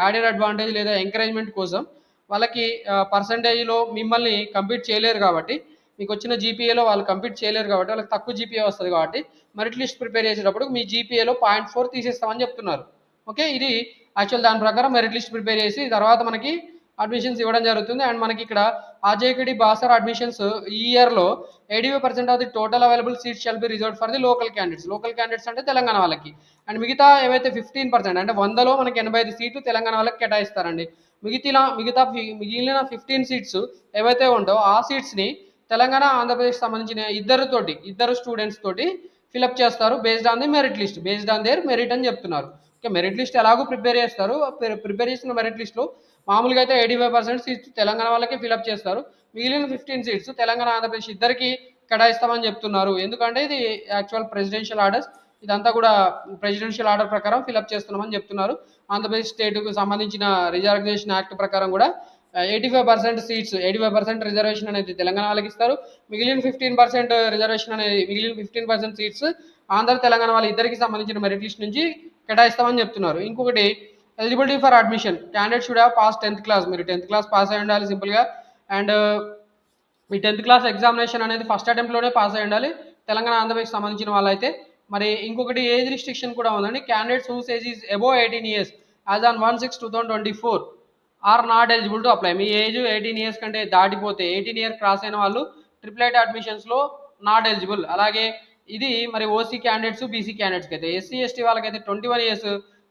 యాడెడ్ అడ్వాంటేజ్ లేదా ఎంకరేజ్మెంట్ కోసం వాళ్ళకి పర్సంటేజ్లో మిమ్మల్ని కంపీట్ చేయలేరు కాబట్టి మీకు వచ్చిన జీపీఏలో వాళ్ళు కంపీట్ చేయలేరు కాబట్టి వాళ్ళకి తక్కువ జీపీఏ వస్తుంది కాబట్టి మెరిట్ లిస్ట్ ప్రిపేర్ చేసేటప్పుడు మీ జీపీఏలో 0.4 తీసేస్తామని చెప్తున్నారు. ఓకే, ఇది యాక్చువల్ దాని ప్రకారం మెరిట్ లిస్ట్ ప్రిపేర్ చేసి తర్వాత మనకి అడ్మిషన్స్ ఇవ్వడం జరుగుతుంది. అండ్ మనకి ఇక్కడ ఆర్జేకేడి బాసర్ అడ్మిషన్స్ ఈ ఇయర్లో 85% of the total available seats shall be reserved for the local candidates. Local candidates అంటే తెలంగాణ వాళ్ళకి. అండ్ మిగతా ఏవైతే 15% అంటే 100లో మనకి 85 సీట్లు తెలంగాణ వాళ్ళకి కేటాయిస్తారండి. మిగిలిన 15 సీట్స్ ఏవైతే ఉంటాయో ఆ సీట్స్ని తెలంగాణ ఆంధ్రప్రదేశ్ సంబంధించిన ఇద్దరు స్టూడెంట్స్ తోటి ఫిలప్ చేస్తారు based on the merit list, based on their merit అని చెప్తున్నారు. ఓకే, మెరిట్ లిస్ట్ ఎలాగో ప్రిపేర్ చేస్తారు. ప్రిపేర్ చేసిన మెరిట్ లిస్ట్లో మామూలుగా అయితే 85% సీట్స్ తెలంగాణ వాళ్ళకి ఫిలప్ చేస్తారు. మిగిలిన 15 సీట్స్ తెలంగాణ ఆంధ్రప్రదేశ్ ఇద్దరికి కేటాయిస్తామని చెప్తున్నారు. ఎందుకంటే ఇది యాక్చువల్ ప్రెసిడెన్షియల్ ఆర్డర్స్, ఇదంతా కూడా ప్రెసిడెన్షియల్ ఆర్డర్ ప్రకారం ఫిలప్ చేస్తున్నామని చెప్తున్నారు. ఆంధ్రప్రదేశ్ స్టేట్కు సంబంధించిన రిజర్వేషన్ యాక్ట్ ప్రకారం కూడా 85% రిజర్వేషన్ అనేది తెలంగాణ వాళ్ళకి ఇస్తారు. మిగిలిన 15% సీట్స్ ఆంధ్ర తెలంగాణ వాళ్ళ ఇద్దరికి సంబంధించిన మెరిట్ లిస్ట్ నుంచి కేటాయిస్తామని చెప్తున్నారు. ఇంకొకటి eligibility for admission candidate should have pass 10th class. మీరు 10th క్లాస్ పాస్ అయి ఉండాలి సింపుల్గా. And me 10th class examination అనేది ఫస్ట్ అటెంప్ట్లోనే పాస్ అయి ఉండాలి తెలంగాణ ఆంధ్రప్రదేశ్ సంబంధించిన వాళ్ళైతే. మరి ఇంకొకటి ఏజ్ రిస్ట్రిక్షన్ కూడా ఉందండి. Candidates whose age is above 18 years as on 1/6/2024 are not eligible to apply. మీ ఏజ్ 18 years కంటే దాటిపోతే 18 year క్రాస్ అయిన వాళ్ళు ట్రిపుల్ ఐటీ అడ్మిషన్స్లో నాట్ ఎలిజిబుల్. అలాగే ఇది మరి ఓసీ క్యాండిడేట్స్, బీసీ క్యాండిడేట్స్కి అయితే, ఎస్సీ ఎస్టీ వాళ్ళకైతే 21 years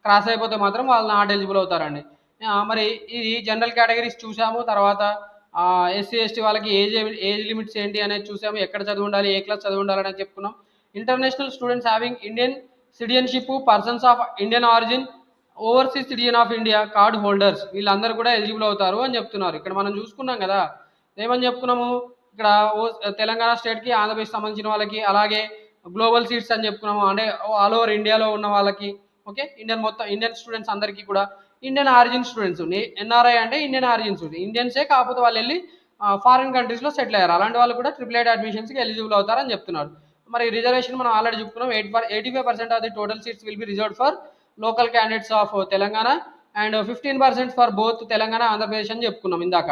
క్రాస్ అయిపోతే మాత్రం వాళ్ళు నాట్ ఎలిజిబుల్ అవుతారండి. మరి ఇది జనరల్ కేటగిరీస్ చూసాము. తర్వాత ఎస్సీ ఎస్టీ వాళ్ళకి ఏజ్ లిమిట్స్ ఏంటి అనేది చూసాము. ఎక్కడ చదివి ఉండాలి, ఏ క్లాస్ చదివి ఉండాలి అనేది చెప్పుకున్నాం. International students having Indian citizenship, persons of Indian origin, overseas citizen of India card holders వీళ్ళందరూ కూడా ఎలిజిబుల్ అవుతారు అని చెప్తున్నారు. ఇక్కడ మనం చూసుకున్నాం కదా, ఏమని చెప్పుకున్నాము, ఇక్కడ తెలంగాణ స్టేట్కి ఆంధ్రప్రదేశ్ సంబంధించిన వాళ్ళకి, అలాగే గ్లోబల్ సీట్స్ అని చెప్పుకున్నాము, అంటే ఆల్ ఓవర్ ఇండియాలో ఉన్న వాళ్ళకి. ఓకే, ఇండియన్ స్టూడెంట్స్ అందరికీ కూడా, ఇండియన్ ఆరిజిన్ స్టూడెంట్స్, ఎన్ఆర్ఐ అంటే ఇండియన్ ఆరిజిన్ స్టూడెంట్స్, ఇండియన్సే కాకపోతే వాళ్ళు వెళ్ళి ఫారిన్ కంట్రీస్లో సెటిల్ అయ్యారు, అలాంటి వాళ్ళు కూడా ట్రిపుల్ ఐటీ అడ్మిషన్స్కి ఎలిజిబుల్ అవుతారని చెప్తున్నారు. మరి రిజర్వేషన్ మనం ఆల్రెడీ చెప్పుకున్నాం. 85% of the total seats will be reserved for local candidates of Telangana and 15% for both Telangana Andhra Pradesh అని చెప్పుకున్నాం ఇందాక.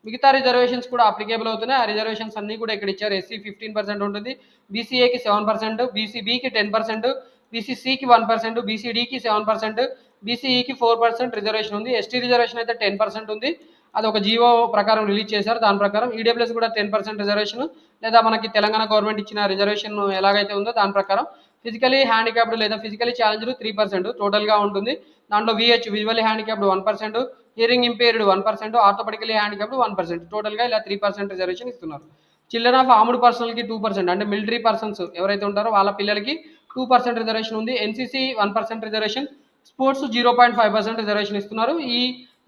మిగతా రిజర్వేషన్స్ కూడా అప్లికేబుల్ అవుతున్నాయి. ఆ రిజర్వేషన్స్ అన్ని కూడా ఇక్కడ ఇచ్చారు. ఎస్సీ 15% ఉంటుంది, బీసీఏకి 7%, బీసీబీకి 10%, బీసీసీకి 1%, బీసీడీకి 7%, బీసీఈకి 4% రిజర్వేషన్ ఉంది. ఎస్టీ రిజర్వేషన్ అయితే 10% ఉంది. అది ఒక జీవో ప్రకారం రిలీజ్ చేశారు. దాని ప్రకారం ఈడబ్ల్యూఎస్ కూడా 10% రిజర్వేషన్, లేదా మనకి తెలంగాణ గవర్నమెంట్ ఇచ్చిన రిజర్వేషన్ ఎలాగైతే ఉందో దాని ప్రకారం. ఫిజికలీ హ్యాండిక్యాప్డ్ లేదా ఫిజికలీ ఛాలెంజ్డ్ 3% టోటల్గా ఉంటుంది. దాంట్లో visually handicapped 1%, hearing impaired 1%, orthopaedically handicapped 1%, టోటల్గా ఇలా 3% రిజర్వేషన్ ఇస్తున్నారు. చిల్డ్రన్ ఆఫ్ ఆర్మ్డ్ పర్సనల్కి 2%, అంటే మిలిటరీ పర్సన్స్ ఎవరైతే ఉంటారో వాళ్ళ పిల్లలకి 2% రిజర్వేషన్ ఉంది. ఎన్సీసీ 1% రిజర్వేషన్, స్పోర్ట్స్ 0.5% రిజర్వేషన్ ఇస్తున్నారు. ఈ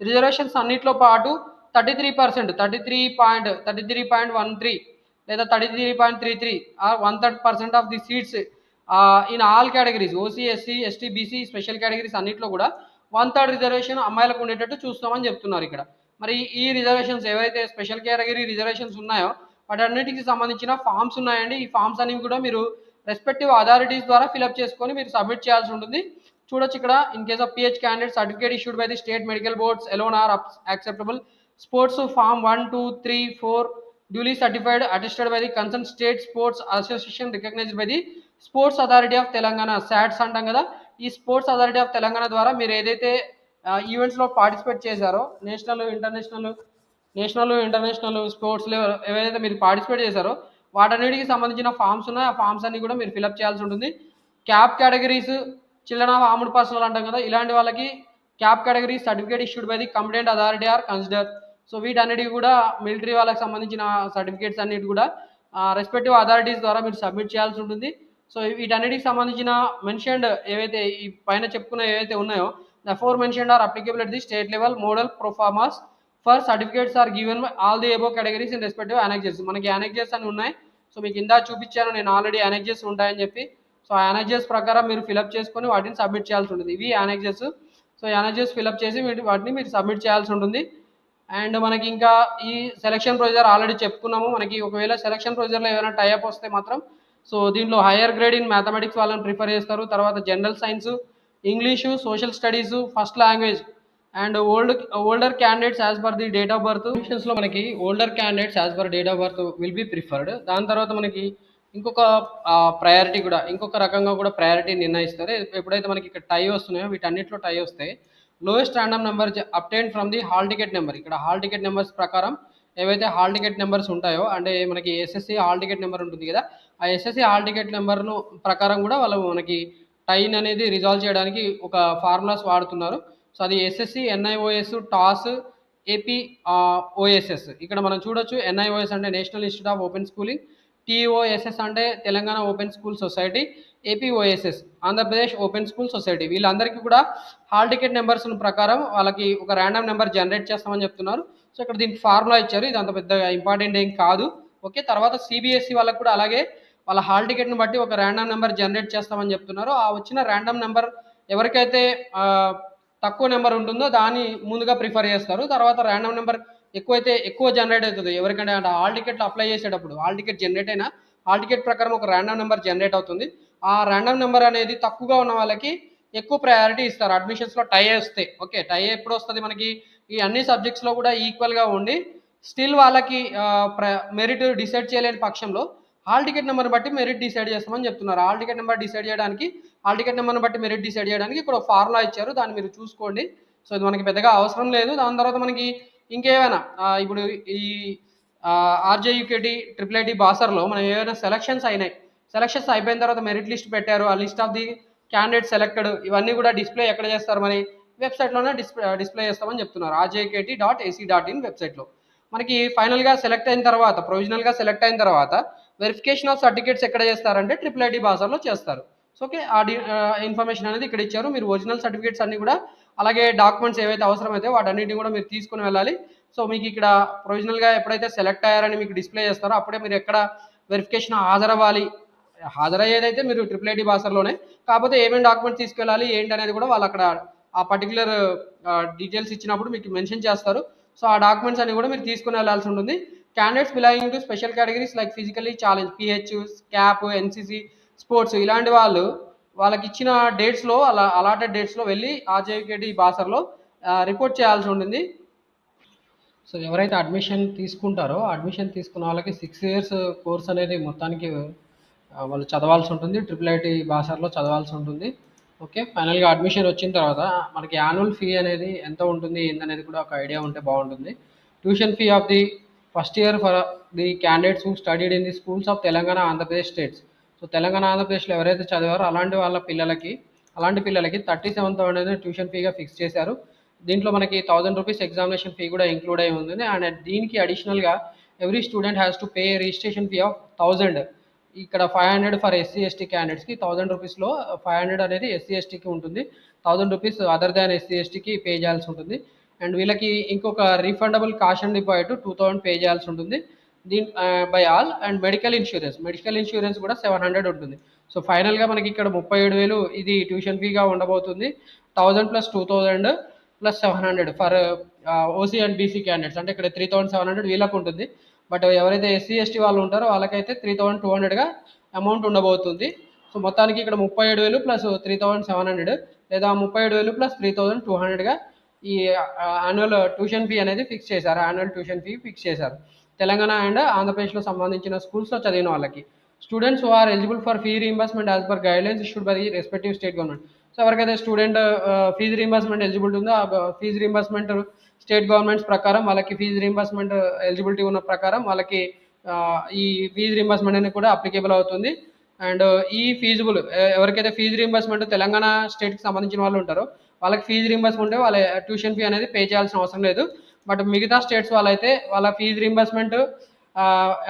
రిజర్వేషన్స్ అన్నింటిలో పాటు 33.13 లేదా 33.33 or 1/3% of the seats in all categories, OC, SC, ST, BC, special categories అన్నింటిలో కూడా 1/3 రిజర్వేషన్ అమ్మాయిలకు ఉండేటట్టు చూస్తామని చెప్తున్నారు ఇక్కడ. మరి ఈ రిజర్వేషన్స్ ఏవైతే స్పెషల్ కేటగిరీ రిజర్వేషన్స్ ఉన్నాయో వాటన్నిటికి సంబంధించిన ఫామ్స్ ఉన్నాయండి. ఈ ఫామ్స్ అనేవి కూడా మీరు రెస్పెక్టివ్ అథారిటీస్ ద్వారా ఫిలప్ చేసుకొని మీరు సబ్మిట్ చేయాల్సి ఉంటుంది. చూడొచ్చు ఇక్కడ, in case of PH candidate certificate issued by the state medical boards alone are acceptable. Sports form 1, 2, 3, 4 duly certified attested by the concerned state sports association recognized by the sports authority of Telangana, SATS అంటాం కదా. ఈ sports authority of Telangana ద్వారా మీరు ఏదైతే ఈవెంట్స్లో participate చేశారో, national international స్పోర్ట్స్లో ఏవైతే మీరు పార్టిసిపేట్ చేశారో వాటన్నిటికి సంబంధించిన ఫామ్స్ ఉన్నాయి. ఆ ఫామ్స్ అన్ని కూడా మీరు ఫిలప్ చేయాల్సి ఉంటుంది. CAP categories, children of armed personnel అంటాం కదా, ఇలాంటి వాళ్ళకి CAP category certificate issued by the complaint authority are consider. So వీటన్నిటికి కూడా మిలిటరీ వాళ్ళకి సంబంధించిన సర్టిఫికేట్స్ అన్నిటి కూడా రెస్పెక్టివ్ అథారిటీస్ ద్వారా మీరు సబ్మిట్ చేయాల్సి ఉంటుంది. సో వీటన్నిటికి సంబంధించిన మెన్షన్డ్ ఏవైతే ఈ పైన చెప్పుకున్న ఏవైతే ఉన్నాయో the four mentioned are applicable at the state level. Model proformas for certificates are given all the above categories in respective annexes. మనకి అనెక్జెస్ అని ఉన్నాయి. సో మీకు ఇందా చూపించాను నేను ఆల్రెడీ అనెక్జెస్ ఉంటాయని చెప్పి. సో ఆ అనెక్జెస్ ప్రకారం మీరు ఫిలప్ చేసుకొని వాటిని సబ్మిట్ చేయాల్సి ఉంటుంది. ఇవి అనెక్జెస్. సో ఈ అనెక్జెస్ ఫిలప్ చేసి వాటిని మీరు సబ్మిట్ చేయాల్సి ఉంటుంది. అండ్ మనకి ఇంకా ఈ సెలక్షన్ ప్రొసీజర్ ఆల్రెడీ చెప్పుకున్నాము. మనకి ఒకవేళ సెలక్షన్ ప్రొసీజర్లో ఏమైనా టైఅప్ వస్తే మాత్రం సో దీంట్లో హయ్యర్ గ్రేడ్ ఇన్ మ్యాథమెటిక్స్ వాళ్ళని ప్రిఫర్ చేస్తారు. తర్వాత general science, English, social studies, first language and older candidates as per the date of birth. లో మనకి older candidates as per date of birth will be preferred. దాని తర్వాత మనకి ఇంకొక priority కూడా ఇంకొక రకంగా కూడా ప్రయారిటీ నిర్ణయిస్తారు. ఎప్పుడైతే మనకి ఇక్కడ టై వస్తున్నాయో వీటన్నిటిలో టై వస్తాయి. Lowest random number obtain from the hall ticket number. ఇక్కడ హాల్ టికెట్ నెంబర్స్ ప్రకారం ఏవైతే హాల్ టికెట్ నెంబర్స్ ఉంటాయో, అంటే మనకి ఎస్ఎస్సి హాల్ టికెట్ నెంబర్ ఉంటుంది కదా, ఆ ఎస్ఎస్సి హాల్ టికెట్ నెంబర్ను ప్రకారం కూడా వాళ్ళు మనకి టైన్ అనేది రిజాల్వ్ చేయడానికి ఒక ఫార్ములాస్ వాడుతున్నారు. సో అది SSC, NIOS, TOSS, AP OSS. ఇక్కడ మనం చూడొచ్చు, ఎన్ఐఓఎస్ అంటే national institute of open schooling, TOSS అంటే Telangana open school society, APOSS Andhra Pradesh open school society. వీళ్ళందరికీ కూడా హాల్ టికెట్ నెంబర్స్ ప్రకారం వాళ్ళకి ఒక ర్యాండమ్ నెంబర్ జనరేట్ చేస్తామని చెప్తున్నారు. సో ఇక్కడ దీనికి ఫార్ములా ఇచ్చారు, ఇది అంత పెద్దగా ఇంపార్టెంట్ ఏం కాదు. ఓకే, తర్వాత సిబిఎస్ఈ వాళ్ళకి కూడా అలాగే వాళ్ళ హాల్ టికెట్ని బట్టి ఒక ర్యాండమ్ నెంబర్ జనరేట్ చేస్తామని చెప్తున్నారు. ఆ వచ్చిన ర్యాండమ్ నెంబర్ ఎవరికైతే తక్కువ నెంబర్ ఉంటుందో దాన్ని ముందుగా ప్రిఫర్ చేస్తారు. తర్వాత ర్యాండమ్ నెంబర్ ఎక్కువైతే ఎక్కువ జనరేట్ అవుతుంది ఎవరికంటే, అంటే హాల్ టికెట్లు అప్లై చేసేటప్పుడు హాల్ టికెట్ జనరేట్ అయినా హాల్ టికెట్ ప్రకారం ఒక ర్యాండమ్ నెంబర్ జనరేట్ అవుతుంది. ఆ ర్యాండమ్ నెంబర్ అనేది తక్కువగా ఉన్న వాళ్ళకి ఎక్కువ ప్రయారిటీ ఇస్తారు అడ్మిషన్స్లో టై వస్తే. ఓకే, టై ఎప్పుడు వస్తుంది మనకి, ఈ అన్ని సబ్జెక్ట్స్లో కూడా ఈక్వల్గా ఉండి స్టిల్ వాళ్ళకి మెరిట్ డిసైడ్ చేయలేని పక్షంలో హాల్ టికెట్ నెంబర్ బట్టి మెరిట్ డిసైడ్ చేస్తామని చెప్తున్నారు. హాల్ టికెట్ నెంబర్ డిసైడ్ చేయడానికి, హాల్ టికెట్ నెంబర్ని బట్టి మెరిట్ డిసైడ్ చేయడానికి ఇక్కడ ఫార్ములా ఇచ్చారు, దాన్ని మీరు చూసుకోండి. సో ఇది మనకి పెద్దగా అవసరం లేదు. దాని తర్వాత మనకి ఇంకేమైనా ఇప్పుడు ఈ ఆర్జేయుకేటి ట్రిపుల్ ఐటీ బాసర్లో మనం ఏమైనా సెలక్షన్స్ అయినాయి, సెలక్షన్స్ అయిపోయిన తర్వాత మెరిట్ లిస్ట్ పెట్టారు, ఆ list of the candidate selected, ఇవన్నీ కూడా డిస్ప్లే ఎక్కడ చేస్తారు, మరి వెబ్సైట్లోనే డిస్ప్లే చేస్తామని చెప్తున్నారు, rjkt.ac.in వెబ్సైట్లో. మనకి ఫైనల్గా సెలెక్ట్ అయిన తర్వాత, ప్రొవిజనల్గా సెలెక్ట్ అయిన తర్వాత వెరిఫికేషన్ ఆఫ్ సర్టిఫికేట్స్ ఎక్కడ చేస్తారంటే ట్రిపుల్ ఐటీ బాసర్లో చేస్తారు. సో ఓకే, ఆ ఇన్ఫర్మేషన్ అనేది ఇక్కడ ఇచ్చారు. మీరు ఒరిజినల్ సర్టిఫికేట్స్ అన్ని కూడా, అలాగే డాక్యుమెంట్స్ ఏవైతే అవసరమైతే వాటన్నిటిని కూడా మీరు తీసుకుని వెళ్ళాలి. సో మీకు ఇక్కడ ప్రొవిజనల్గా ఎప్పుడైతే సెలెక్ట్ అయ్యారని మీకు డిస్ప్లే చేస్తారో అప్పుడే మీరు ఎక్కడ వెరిఫికేషన్ హాజరవ్వాలి. హాజరయ్యేదైతే మీరు ట్రిపుల్ ఐటీ బాసర్లోనే, కాకపోతే ఏమేమి డాక్యుమెంట్స్ తీసుకెళ్ళాలి ఏంటి అనేది కూడా వాళ్ళు అక్కడ ఆ పర్టికులర్ డీటెయిల్స్ ఇచ్చినప్పుడు మీకు మెన్షన్ చేస్తారు. సో ఆ డాక్యుమెంట్స్ అన్ని కూడా మీరు తీసుకుని వెళ్ళాల్సి ఉంటుంది. Candidates belonging to special categories like physically challenge, PH, CAP, NCC, sports, ఇలాంటి వాళ్ళకి ఇచ్చిన డేట్స్లో, అలా అలాటెడ్ డేట్స్లో వెళ్ళి ఆర్జేకేటీ బాసర్లో రిపోర్ట్ చేయాల్సి ఉంటుంది. సో ఎవరైతే అడ్మిషన్ తీసుకుంటారో అడ్మిషన్ తీసుకున్న వాళ్ళకి 6 ఇయర్స్ కోర్స్ అనేది మొత్తానికి వాళ్ళు చదవాల్సి ఉంటుంది. ట్రిపుల్ ఐటీ బాసర్లో చదవాల్సి ఉంటుంది. ఓకే, ఫైనల్గా అడ్మిషన్ వచ్చిన తర్వాత మనకి యాన్యువల్ ఫీ అనేది ఎంత ఉంటుంది ఏందనేది కూడా ఒక ఐడియా ఉంటే బాగుంటుంది. Tuition fee of the first year for the candidates who studied in the schools of Telangana, Andhra Pradesh states. So Telangana, ఆంధ్రప్రదేశ్లో ఎవరైతే చదివారో అలాంటి పిల్లలకి 37,000 అనేది ట్యూషన్ ఫీగా ఫిక్స్ చేశారు. దీంట్లో మనకి 1000 రూపీస్ ఎగ్జామినేషన్ ఫీ కూడా ఇంక్లూడ్ అయి ఉంటుంది. అండ్ దీనికి అడిషనల్గా every student has to pay registration fee of 1000. ఇక్కడ 500 ఫర్ ఎస్సీ ఎస్టీ క్యాండిడేట్స్కి, 1000 రూపీస్లో 500 అనేది ఎస్సీ ఎస్టీకి ఉంటుంది, 1000 రూపీస్ అదర్ దాన్ ఎస్సీ ఎస్టీకి పే చేయాల్సి ఉంటుంది. అండ్ వీళ్ళకి ఇంకొక రీఫండబుల్ కాషన్ డిపాజిట్ 2000 పే చేయాల్సి ఉంటుంది దీని by all. And medical insurance కూడా 700 ఉంటుంది. సో ఫైనల్గా మనకి ఇక్కడ 37,000 ఇది ట్యూషన్ ఫీగా ఉండబోతుంది. 1000 plus 2000 plus 700 for OC and BC candidates, అంటే ఇక్కడ 3700 వీళ్ళకు ఉంటుంది. బట్ ఎవరైతే ఎస్సీ ఎస్టీ వాళ్ళు ఉంటారో వాళ్ళకైతే 3200గా అమౌంట్ ఉండబోతుంది. సో మొత్తానికి ఇక్కడ 37,000 ప్లస్ 3700 లేదా 37,000 ప్లస్ 3200గా ఈ యాన్యువల్ ట్యూషన్ ఫీ అనేది ఫిక్స్ చేశారు. తెలంగాణ అండ్ ఆంధ్రప్రదేశ్లో సంబంధించిన స్కూల్స్లో చదివిన వాళ్ళకి. Students who are eligible for fee reimbursement as per guidelines issued by the respective state government. So ఎవరికైతే స్టూడెంట్ ఫీజు రీయింబర్స్మెంట్ ఎలిజిబిలిటీ ఉందో ఆ ఫీజు రీయింబర్స్మెంట్ స్టేట్ గవర్నమెంట్స్ ప్రకారం వాళ్ళకి ఫీజు రీయింబర్స్మెంట్ ఎలిజిబిలిటీ ఉన్న ప్రకారం వాళ్ళకి ఈ ఫీజు రీయింబర్స్మెంట్ అనేది కూడా అప్లికేబుల్ అవుతుంది. అండ్ ఈ ఫీజుబుల్ ఎవరికైతే ఫీజు రీయింబర్స్మెంట్ తెలంగాణ స్టేట్కి సంబంధించిన వాళ్ళు ఉంటారో వాళ్ళకి ఫీజు రీయింబర్స్మెంట్ వాళ్ళ ట్యూషన్ ఫీ అనేది పే చేయాల్సిన అవసరం లేదు. బట్ మిగతా స్టేట్స్ వాళ్ళైతే వాళ్ళ ఫీజు రీయింబర్స్మెంట్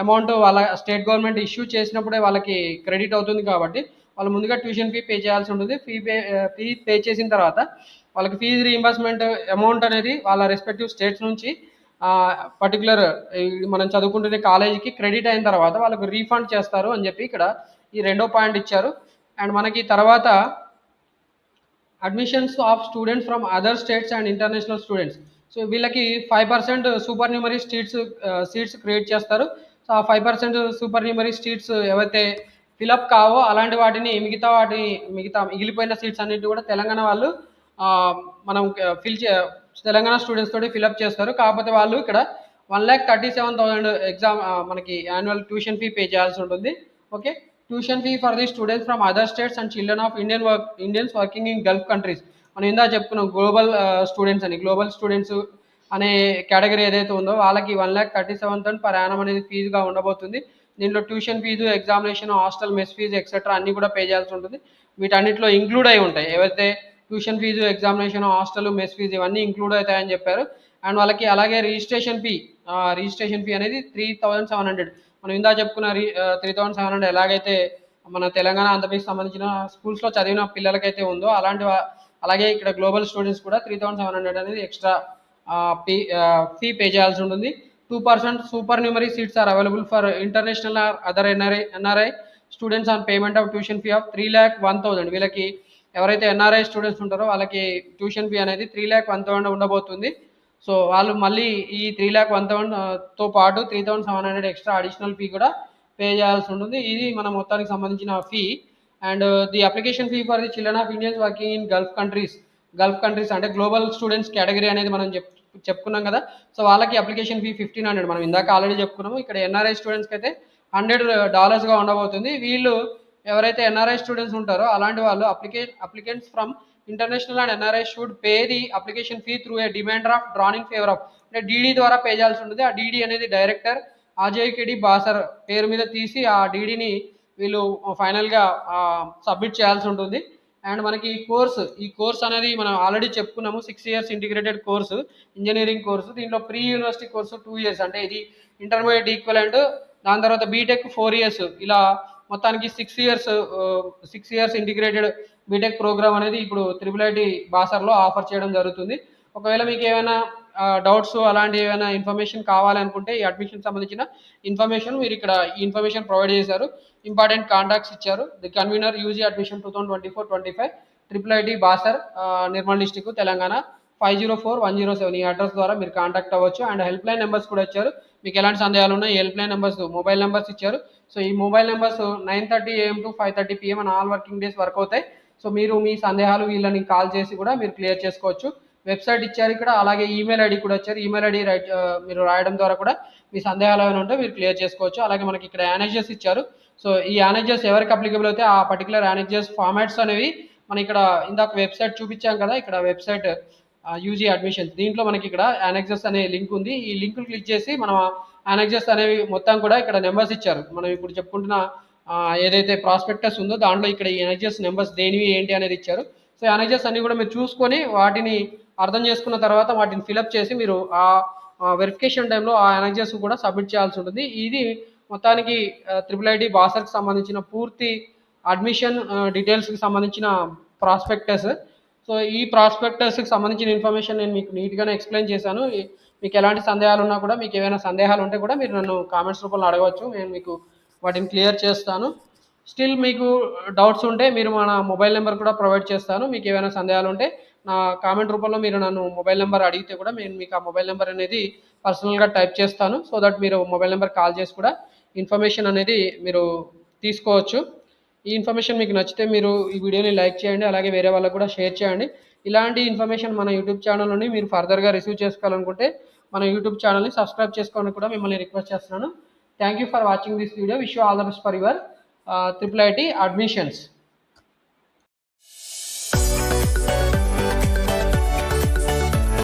అమౌంట్ వాళ్ళ స్టేట్ గవర్నమెంట్ ఇష్యూ చేసినప్పుడే వాళ్ళకి క్రెడిట్ అవుతుంది కాబట్టి వాళ్ళు ముందుగా ట్యూషన్ ఫీ పే చేయాల్సి ఉంటుంది. ఫీ పే చేసిన తర్వాత వాళ్ళకి ఫీజు రీయింబర్స్మెంట్ అమౌంట్ అనేది వాళ్ళ రెస్పెక్టివ్ స్టేట్స్ నుంచి పర్టికులర్ మనం చదువుకుంటున్న కాలేజీకి క్రెడిట్ అయిన తర్వాత వాళ్ళకు రీఫండ్ చేస్తారు అని చెప్పి ఇక్కడ ఈ రెండో పాయింట్ ఇచ్చారు. అండ్ మనకి తర్వాత admissions of students from other states and international students. So వీళ్ళకి 5% సూపర్ న్యూమరీ సీట్స్ క్రియేట్ చేస్తారు. సో ఆ 5% సూపర్ న్యూమరీ సీట్స్ ఏవైతే ఫిలప్ కావో అలాంటి వాటిని మిగతా మిగిలిపోయిన సీట్స్ అన్నింటినీ కూడా తెలంగాణ వాళ్ళు మనం తెలంగాణ స్టూడెంట్స్ తోటి ఫిలప్ చేస్తారు. కాకపోతే వాళ్ళు ఇక్కడ 1,37,000 ఎగ్జామ్ మనకి యాన్యువల్ ట్యూషన్ ఫీ పే చేయాల్సి ఉంటుంది. Okay. Tuition fee for the students from other states and children of Indians working in Gulf countries. మనం ఇందా చెప్పుకున్నాం గ్లోబల్ స్టూడెంట్స్ అని. గ్లోబల్ స్టూడెంట్స్ అనే కేటగిరీ ఏదైతే ఉందో వాళ్ళకి 1,37,000 పర్ యానం అనేది ఫీజుగా ఉండబోతుంది. దీంట్లో tuition fees, examination, hostel mess fees et cetera అన్నీ కూడా పే చేయాల్సి ఉంటుంది. వీటన్నిటిలో ఇంక్లూడ్ అయి ఉంటాయి. ఏవైతే tuition fees, examination, hostel, mess fees ఇవన్నీ ఇంక్లూడ్ అవుతాయని చెప్పారు. అండ్ వాళ్ళకి అలాగే రిజిస్ట్రేషన్ ఫీ అనేది 3,700. మనం ఇందా చెప్పుకున్న 3,700 ఎలాగైతే మన తెలంగాణ, ఆంధ్రప్రదేశ్ సంబంధించిన స్కూల్స్లో చదివిన పిల్లలకైతే ఉందో అలాగే ఇక్కడ గ్లోబల్ స్టూడెంట్స్ కూడా 3,700 అనేది ఎక్స్ట్రా ఫీ పే చేయాల్సి ఉంటుంది. 2% supernumerary seats are available for international or other NRI students on payment of tuition fee of 3,01,000. వీళ్ళకి ఎవరైతే ఎన్ఆర్ఐ స్టూడెంట్స్ ఉంటారో వాళ్ళకి ట్యూషన్ ఫీ అనేది 3,01,000 ఉండబోతుంది. సో వాళ్ళు మళ్ళీ ఈ 3,01,000తో పాటు 3,700 ఎక్స్ట్రా అడిషనల్ ఫీ కూడా పే చేయాల్సి ఉంటుంది. ఇది మన మొత్తానికి సంబంధించిన fee. And the application fee for the children of Indians working in Gulf countries అంటే గ్లోబల్ స్టూడెంట్స్ కేటగిరీ అనేది మనం చెప్పుకున్నాం కదా. సో వాళ్ళకి అప్లికేషన్ ఫీ 1,500 మనం ఇందాక ఆల్రెడీ చెప్పుకున్నాము. ఇక్కడ ఎన్ఆర్ఐ స్టూడెంట్స్కి అయితే $100గా ఉండబోతుంది. వీళ్ళు ఎవరైతే ఎన్ఆర్ఐ స్టూడెంట్స్ ఉంటారో అలాంటి వాళ్ళు applicants from international and NRI should pay the application fee through a demand draft drawn in favour of, అంటే డీడీ ద్వారా పే చేయాల్సి ఉంటుంది. ఆ డీడీ అనేది డైరెక్టర్ అజయ్ బాసర్ పేరు మీద తీసి ఆ డీడీని వీళ్ళు ఫైనల్గా సబ్మిట్ చేయాల్సి ఉంటుంది. అండ్ మనకి ఈ కోర్స్ అనేది మనం ఆల్రెడీ చెప్పుకున్నాము. 6 years integrated course, engineering course. దీంట్లో ప్రీ యూనివర్సిటీ కోర్సు 2 years, అంటే ఇది ఇంటర్మీడియట్ ఈక్వలెంట్. దాని తర్వాత బీటెక్ 4 years. ఇలా మొత్తానికి 6 years ఇంటిగ్రేటెడ్ బీటెక్ ప్రోగ్రామ్ అనేది ఇప్పుడు IIIT బాసర్లో ఆఫర్ చేయడం జరుగుతుంది. ఒకవేళ మీకు ఏమైనా డౌట్స్ అలాంటి ఏమైనా ఇన్ఫర్మేషన్ కావాలనుకుంటే ఈ అడ్మిషన్ సంబంధించిన ఇన్ఫర్మేషన్ మీరు ఇక్కడ ఈ ఇన్ఫర్మేషన్ ప్రొవైడ్ చేశారు. ఇంపార్టెంట్ కాంటాక్ట్స్ ఇచ్చారు. The convener UG admission 2024-25 IIIT Basar, Nirmal district, Telangana 504107. ఈ అడ్రస్ ద్వారా మీరు కాంటాక్ట్ అవ్వచ్చు. అండ్ హెల్ప్ లైన్ నెంబర్స్ కూడా ఇచ్చారు. మీకు ఎలాంటి సందేహాలు ఉన్నాయి, help line numbers, mobile numbers ఇచ్చారు. సో ఈ mobile numbers 9:30 AM to 5:30 PM అని ఆల్ వర్కింగ్ డేస్ వర్క్ అవుతాయి. సో మీరు మీ సందేహాలు వీళ్ళని కాల్ చేసి కూడా మీరు క్లియర్ చేసుకోవచ్చు. వెబ్సైట్ ఇచ్చారు ఇక్కడ, అలాగే ఈమెయిల్ ఐడి కూడా ఇచ్చారు. ఈమెయిల్ ఐడి మీరు రాయడం ద్వారా కూడా మీ సందేహాలు ఏమైనా ఉంటే మీరు క్లియర్ చేసుకోవచ్చు. అలాగే మనకి ఇక్కడ యానేజెస్ ఇచ్చారు. సో ఈ యానేజెస్ ఎవరికి అప్లికబుల్ అయితే ఆ పర్టికులర్ యానేజెస్ ఫార్మాట్స్ అనేవి మనం ఇక్కడ ఇందాక వెబ్సైట్ చూపించాం కదా, ఇక్కడ వెబ్సైట్ యూజీ అడ్మిషన్స్, దీంట్లో మనకి ఇక్కడ యానెక్సెస్ అనే లింక్ ఉంది. ఈ లింక్ క్లిక్ చేసి మనం యానెక్సెస్ అనేవి మొత్తం కూడా ఇక్కడ నెంబర్స్ ఇచ్చారు. మనం ఇప్పుడు చెప్పుకుంటున్న ఏదైతే ప్రాస్పెక్టస్ ఉందో దాంట్లో ఇక్కడ ఈ యానెక్సెస్ నెంబర్స్ దేనివి ఏంటి అనేది ఇచ్చారు. సో యానెక్సెస్ అన్ని కూడా మీరు చూసుకొని వాటిని అర్థం చేసుకున్న తర్వాత వాటిని ఫిలప్ చేసి మీరు ఆ వెరిఫికేషన్ టైంలో ఆ యానెక్సెస్ కూడా సబ్మిట్ చేయాల్సి ఉంటుంది. ఇది మొత్తానికి IIIT బాసర్కి సంబంధించిన పూర్తి అడ్మిషన్ డీటెయిల్స్కి సంబంధించిన ప్రాస్పెక్టస్. సో ఈ ప్రాస్పెక్టస్కి సంబంధించిన ఇన్ఫర్మేషన్ నేను మీకు నీట్గానే ఎక్స్ప్లెయిన్ చేశాను. మీకు ఎలాంటి సందేహాలు ఉన్నా కూడా, మీకు ఏమైనా సందేహాలు ఉంటే కూడా మీరు నన్ను కామెంట్స్ రూపంలో అడగవచ్చు. నేను మీకు వాటిని క్లియర్ చేస్తాను. స్టిల్ మీకు డౌట్స్ ఉంటే మీరు మన మొబైల్ నెంబర్ కూడా ప్రొవైడ్ చేస్తాను. మీకు ఏమైనా సందేహాలు ఉంటే నా కామెంట్ రూపంలో మీరు నన్ను మొబైల్ నెంబర్ అడిగితే కూడా నేను మీకు ఆ మొబైల్ నెంబర్ అనేది పర్సనల్గా టైప్ చేస్తాను. సో దట్ మీరు మొబైల్ నెంబర్ కాల్ చేసి కూడా ఇన్ఫర్మేషన్ అనేది మీరు తీసుకోవచ్చు. ఈ ఇన్ఫర్మేషన్ మీకు నచ్చితే మీరు ఈ వీడియోని లైక్ చేయండి, అలాగే వేరే వాళ్ళకు కూడా షేర్ చేయండి. ఇలాంటి ఇన్ఫర్మేషన్ మన యూట్యూబ్ ఛానల్లోని మీరు ఫర్దర్గా రిసీవ్ చేసుకోవాలనుకుంటే మన యూట్యూబ్ ఛానల్ని సబ్స్క్రైబ్ చేసుకోవాలని కూడా మిమ్మల్ని రిక్వెస్ట్ చేస్తున్నాను. Thank you for watching this video. Wish you all the best for your IIIT admissions.